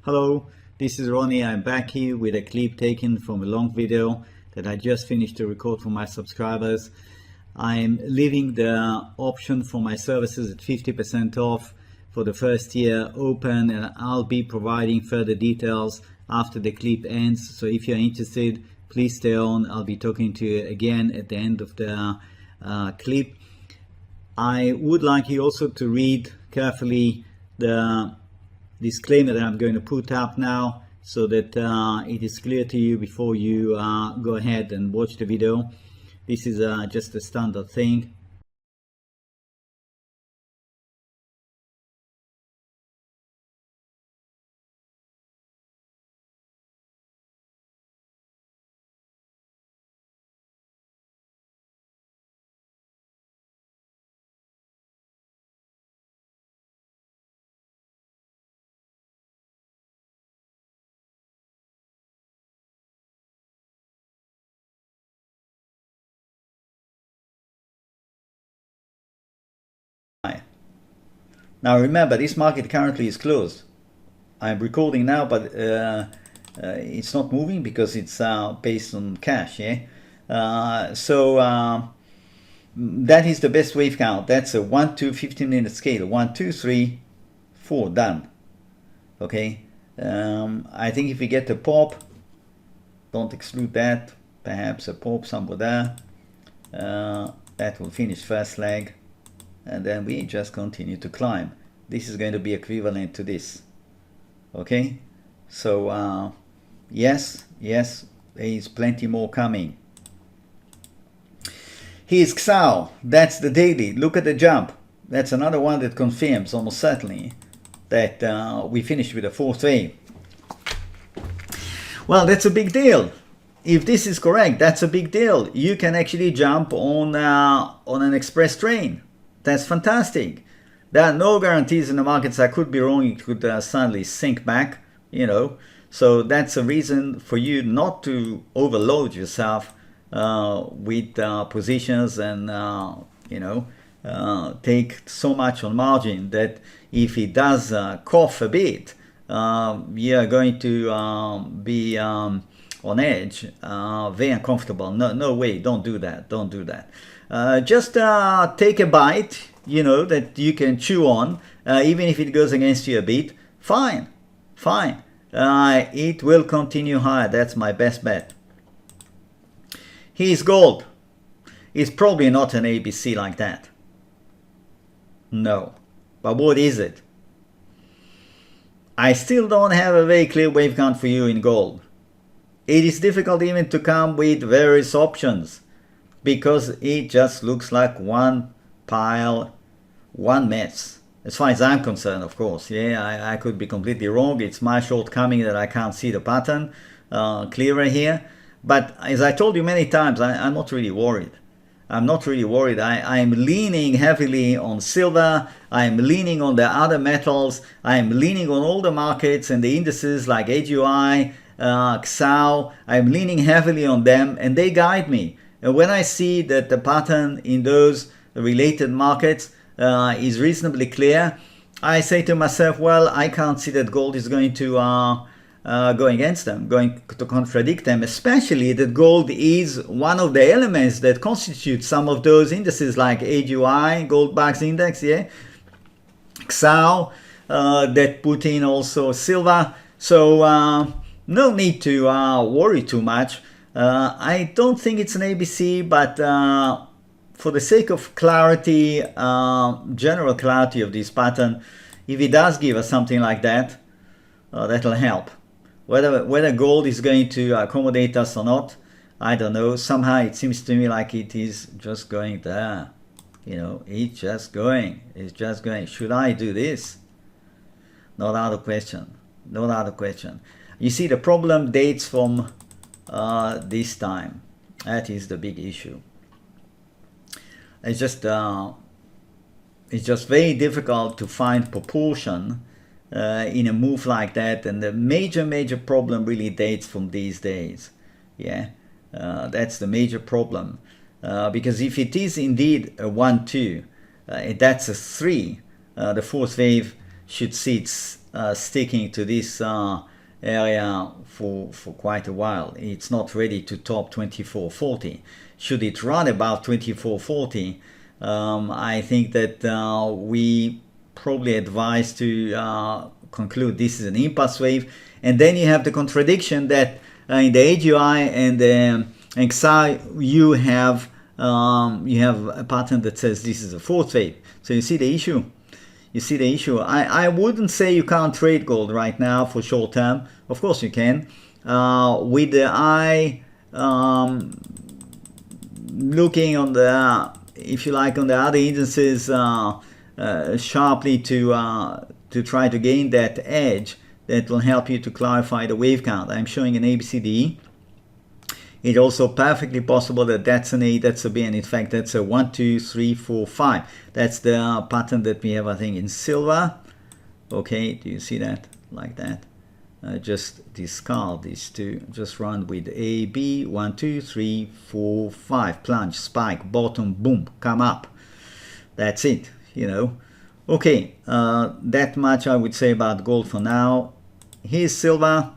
Hello, this is Ronnie. I'm back here with a clip taken from a long video that I just finished to record for my subscribers. I'm leaving the option for my services at 50% off for the first year open, and I'll be providing further details after the clip ends. So if you're interested, please stay on. I'll be talking to you again at the end of the clip. I would like you also to read carefully the disclaimer that I'm going to put up now, so that it is clear to you before you go ahead and watch the video. This is just a standard thing. Now remember, this market currently is closed. I'm recording now, but it's not moving because it's based on cash. That is the best wave count. That's a 1 to 15-minute scale. 1, 2, 3, 4, done. Okay. I think if we get a pop, don't exclude that. Perhaps a pop somewhere there. That will finish first leg. And then we just continue to climb. This is going to be equivalent to this. Okay, so yes, there is plenty more coming. Here's XAU. That's the daily. Look at the jump. That's another one that confirms almost certainly that we finished with a fourth wave. Well, that's a big deal. If this is correct, that's a big deal. You can actually jump on an express train. That's fantastic. There are no guarantees in the markets. I could be wrong. It could suddenly sink back, So that's a reason for you not to overload yourself with positions and, take so much on margin that if it does cough a bit, you are going to be on edge, very uncomfortable. No way. Don't do that. Don't do that. Just take a bite, that you can chew on, even if it goes against you a bit. Fine. It will continue higher. That's my best bet. Here's gold. It's probably not an ABC like that. No. But what is it? I still don't have a very clear wave count for you in gold. It is difficult even to come with various options, because it just looks like one pile, one mess. As far as I'm concerned, of course. I could be completely wrong. It's my shortcoming that I can't see the pattern clearer here. But as I told you many times, I'm not really worried. I'm not really worried. I'm leaning heavily on silver. I'm leaning on the other metals. I'm leaning on all the markets and the indices like HUI, XAU. I'm leaning heavily on them, and they guide me. And when I see that the pattern in those related markets is reasonably clear, I say to myself, well, I can't see that gold is going to go against them, going to contradict them, especially that gold is one of the elements that constitute some of those indices like HUI, Gold Bucks Index, XAU, that put in also silver. So no need to worry too much. I don't think it's an ABC, but for the sake of clarity, general clarity of this pattern, if it does give us something like that, that'll help. Whether gold is going to accommodate us or not, I don't know. Somehow it seems to me like it is just going there. It's just going. It's just going. Should I do this? Not out of question. Not out of question. You see, the problem dates from this time. That is the big issue. It's just very difficult to find proportion in a move like that, and the major problem really dates from these days. That's the major problem, because if it is indeed a 1-2, that's a 3. The fourth wave should see its sticking to this area for quite a while. It's not ready to top 2440. Should it run above 2440, I think that we probably advise to conclude this is an impasse wave. And then you have the contradiction that in the HUI and the XAU you have a pattern that says this is a fourth wave. So you see the issue. You see the issue. I wouldn't say you can't trade gold right now for short term. Of course you can. With the eye looking on the, if you like, on the other indices sharply to try to gain that edge that will help you to clarify the wave count. I'm showing an ABCD. It's also perfectly possible that that's an A, that's a B, and in fact that's a 1, 2, 3, 4, 5. That's the pattern that we have, I think, in silver. Okay, do you see that? Like that. Just discard these two. Just run with A, B, 1, 2, 3, 4, 5. Plunge, spike, bottom, boom, come up. That's it, you know. Okay, that much I would say about gold for now. Here's silver.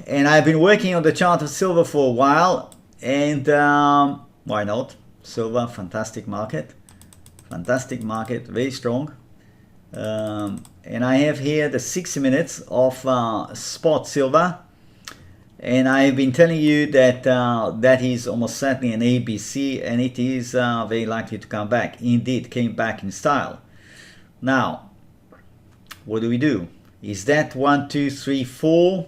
And I've been working on the chart of silver for a while, and why not? Silver, fantastic market, very strong. And I have here the 60 minutes of spot silver, and I've been telling you that that is almost certainly an ABC, and it is very likely to come back. Indeed, came back in style. Now, what do? Is that 1, 2, 3, 4?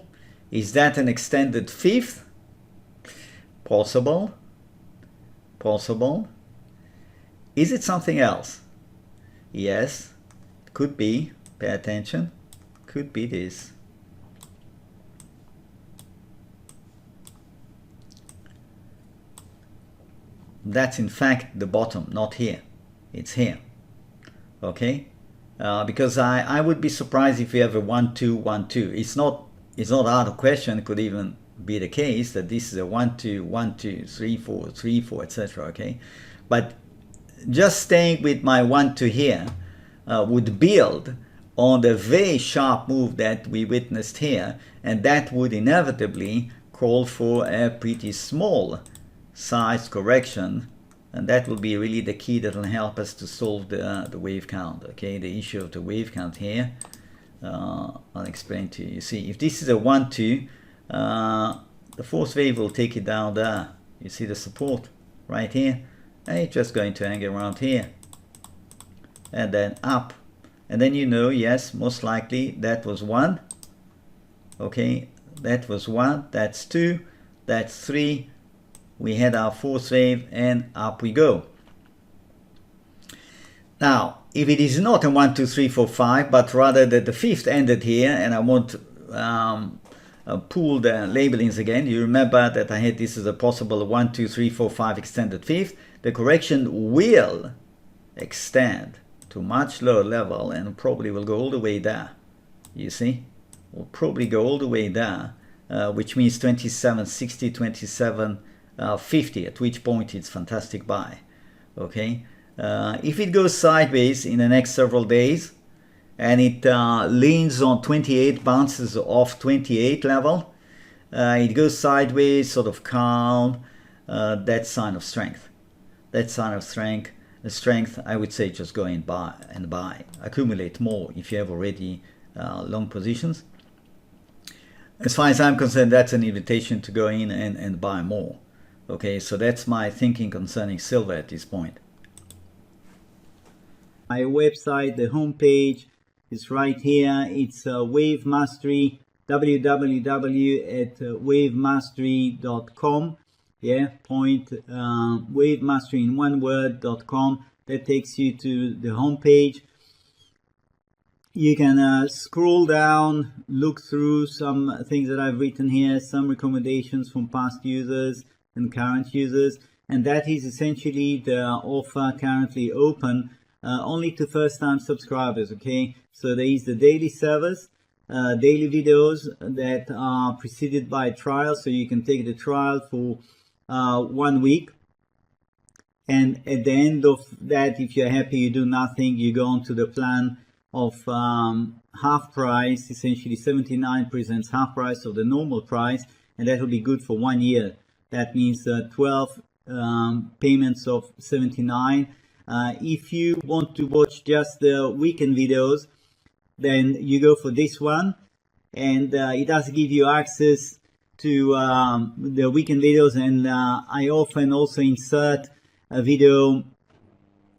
Is that an extended fifth? Possible. Possible. Is it something else? Yes. Could be. Pay attention. Could be this. That's in fact the bottom, not here. It's here. Okay? Because I would be surprised if you have a 1, 2, 1, 2. It's not out of question. It could even be the case that this is a 1, 2, 1, 2, 3, 4, 3, 4, etc. Okay, but just staying with my 1, 2 here would build on the very sharp move that we witnessed here, and that would inevitably call for a pretty small size correction, and that will be really the key that will help us to solve the wave count. Okay, the issue of the wave count here. I'll explain to you. You see, if this is a 1, 2, the fourth wave will take it down there. You see the support right here, and it's just going to hang around here, and then up, and then you know, yes, most likely that was 1. Okay, that was 1. That's 2. That's 3. We had our fourth wave, and up we go. Now, if it is not a 1, 2, 3, 4, 5, but rather that the fifth ended here, and I want to pull the labelings again. You remember that I had this as a possible 1, 2, 3, 4, 5 extended fifth. The correction will extend to much lower level and probably will go all the way there. You see? Will probably go all the way there, which means 27.60, 27.50, at which point it's fantastic buy. Okay? If it goes sideways in the next several days and it leans on 28, bounces off 28 level, it goes sideways, sort of calm, that's sign of strength. That's sign of strength. The strength, I would say, just go and buy. Accumulate more if you have already long positions. As far as I'm concerned, that's an invitation to go in and buy more. Okay, so that's my thinking concerning silver at this point. My website, the homepage is right here. It's Wave Mastery, www.wavemastery.com. Yeah, wavemastery in one word.com. That takes you to the homepage. You can scroll down, look through some things that I've written here, some recommendations from past users and current users, and that is essentially the offer currently open only to first-time subscribers. Okay, so there is the daily service, daily videos that are preceded by a trial, so you can take the trial for 1 week, and at the end of that, if you're happy, you do nothing, you go on to the plan of half price, essentially 79 presents half price of the normal price, and that will be good for 1 year. That means 12 payments of 79. If you want to watch just the weekend videos, then you go for this one, and it does give you access to the weekend videos, and I often also insert a video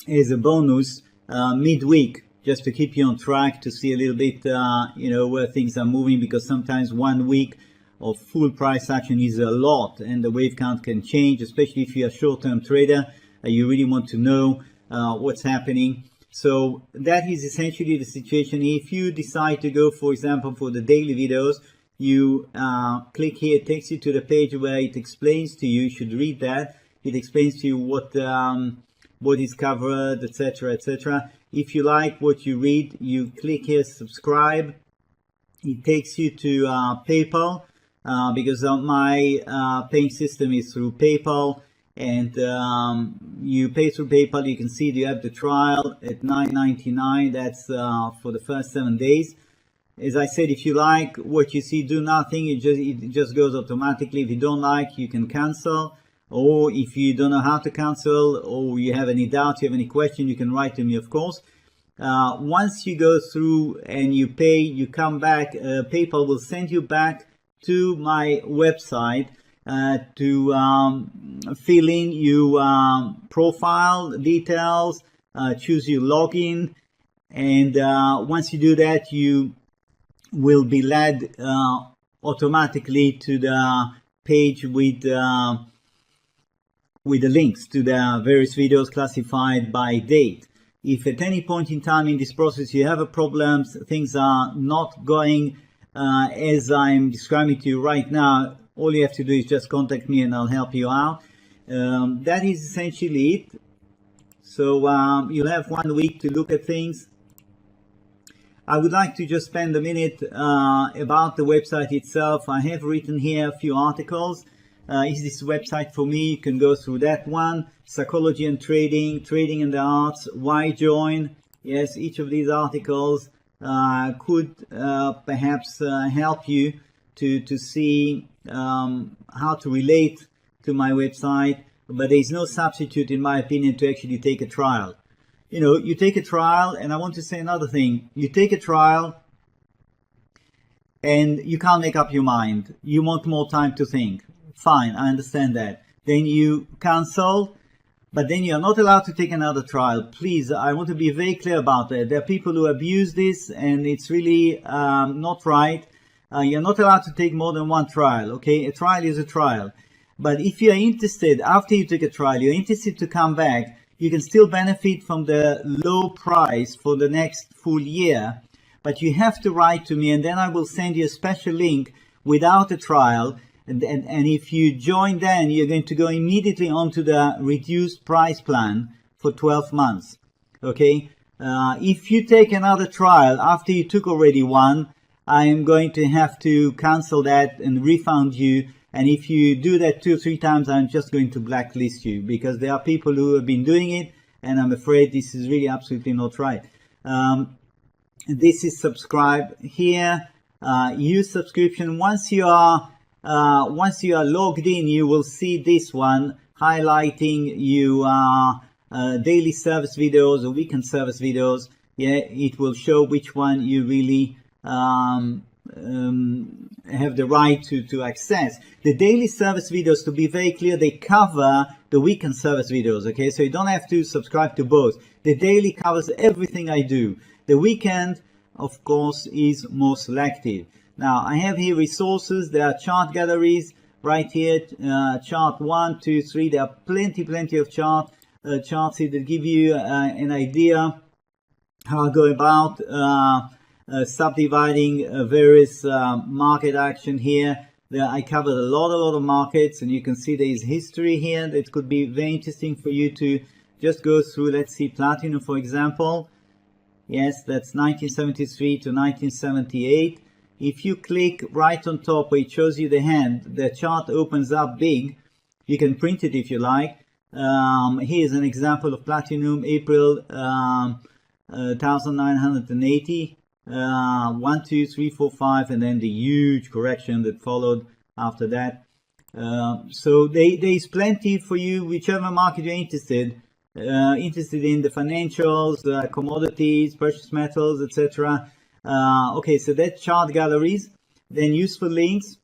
as a bonus midweek, just to keep you on track, to see a little bit where things are moving, because sometimes 1 week of full price action is a lot, and the wave count can change, especially if you're a short-term trader. You really want to know what's happening. So that is essentially the situation. If you decide to go, for example, for the daily videos, you click here. It takes you to the page where it explains to you. You should read that. It explains to you what is covered, etc., etc. If you like what you read, you click here, subscribe. It takes you to PayPal, because my paying system is through PayPal, and you pay through PayPal. You can see you have the trial at $9.99. That's for the first 7 days. As I said, if you like what you see, do nothing. It just goes automatically. If you don't like, you can cancel. Or if you don't know how to cancel, or you have any doubt, you have any question, you can write to me, of course. Once you go through and you pay, you come back, PayPal will send you back to my website to fill in your profile details, choose your login, and once you do that, you will be led automatically to the page with the links to the various videos classified by date. If at any point in time in this process you have a problem, things are not going as I'm describing to you right now, all you have to do is just contact me and I'll help you out. That is essentially it. So you'll have 1 week to look at things. I would like to just spend a minute about the website itself. I have written here a few articles. Is this website for me? You can go through that one. Psychology and trading, trading and the arts, why join? Yes, each of these articles could perhaps help you to see how to relate to my website, but there is no substitute, in my opinion, to actually take a trial. You know, you take a trial, and I want to say another thing. You take a trial and you can't make up your mind. You want more time to think. Fine, I understand that. Then you cancel, but then you're not allowed to take another trial. Please, I want to be very clear about that. There are people who abuse this, and it's really not right. You're not allowed to take more than one trial, okay? A trial is a trial. But if you're interested, after you take a trial, you're interested to come back, you can still benefit from the low price for the next full year. But you have to write to me, and then I will send you a special link without a trial. And if you join, then you're going to go immediately onto the reduced price plan for 12 months. Okay? If you take another trial after you took already one, I am going to have to cancel that and refund you. And if you do that 2 or 3 times, I'm just going to blacklist you, because there are people who have been doing it, and I'm afraid this is really absolutely not right. This is subscribe here. Use subscription. Once you are logged in, you will see this one highlighting you daily service videos or weekend service videos. Yeah, it will show which one you really have the right to access. The daily service videos, to be very clear, they cover the weekend service videos. Okay, so you don't have to subscribe to both. The daily covers everything I do. The weekend, of course, is more selective. Now, I have here resources. There are chart galleries right here. Chart 1, 2, 3. There are plenty of charts here that give you an idea how I go about subdividing various market action here. There I covered a lot of markets, and you can see there is history here that could be very interesting for you to just go through. Let's see, platinum, for example. Yes, that's 1973 to 1978. If you click right on top where it shows you the hand, the chart opens up big. You can print it if you like. Here's an example of platinum, April 1980, 1, 2, 3, 4, 5, and then the huge correction that followed after that. So there's plenty for you, whichever market you're interested in, the financials, commodities, precious metals, etc. Okay, so that's chart galleries. Then useful links,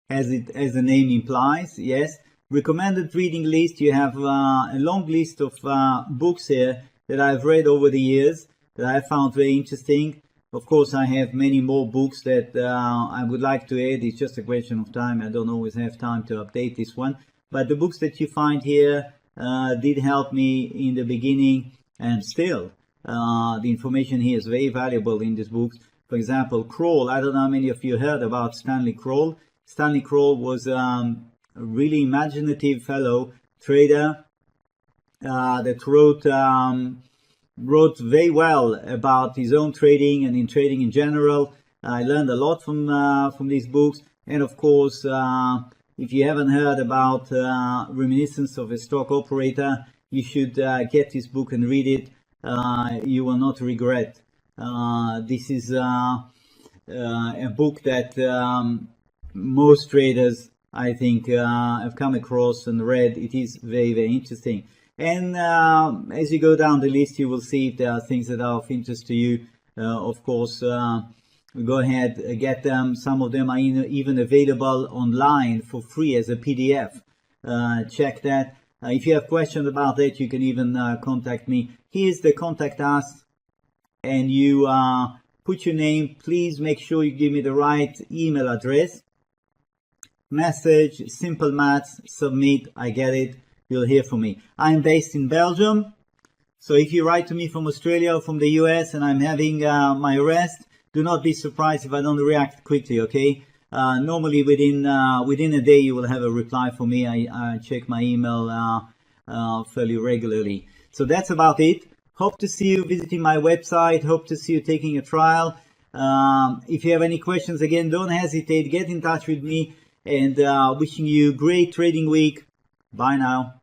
as the name implies. Yes, recommended reading list. You have a long list of books here that I've read over the years that I found very interesting. Of course, I have many more books that I would like to add. It's just a question of time. I don't always have time to update this one. But the books that you find here did help me in the beginning, and still the information here is very valuable in these books. For example, Kroll. I don't know how many of you heard about Stanley Kroll. Stanley Kroll was a really imaginative fellow trader that wrote very well about his own trading and in trading in general. I learned a lot from these books. And of course, if you haven't heard about Reminiscence of a Stock Operator, you should get this book and read it. You will not regret. This is a book that most traders, I think, have come across and read. It is very, very interesting. And as you go down the list, you will see if there are things that are of interest to you. Of course, go ahead, get them. Some of them are even available online for free as a PDF. Check that. If you have questions about that, you can even contact me. Here's the contact us, and you put your name. Please make sure you give me the right email address. Message, simple maths, submit, I get it. You'll hear from me. I'm based in Belgium, so if you write to me from Australia or from the US and I'm having my rest, do not be surprised if I don't react quickly, okay? Normally within a day you will have a reply from me. I check my email fairly regularly. So that's about it. Hope to see you visiting my website. Hope to see you taking a trial. If you have any questions, again, don't hesitate. Get in touch with me, and wishing you a great trading week. Bye now.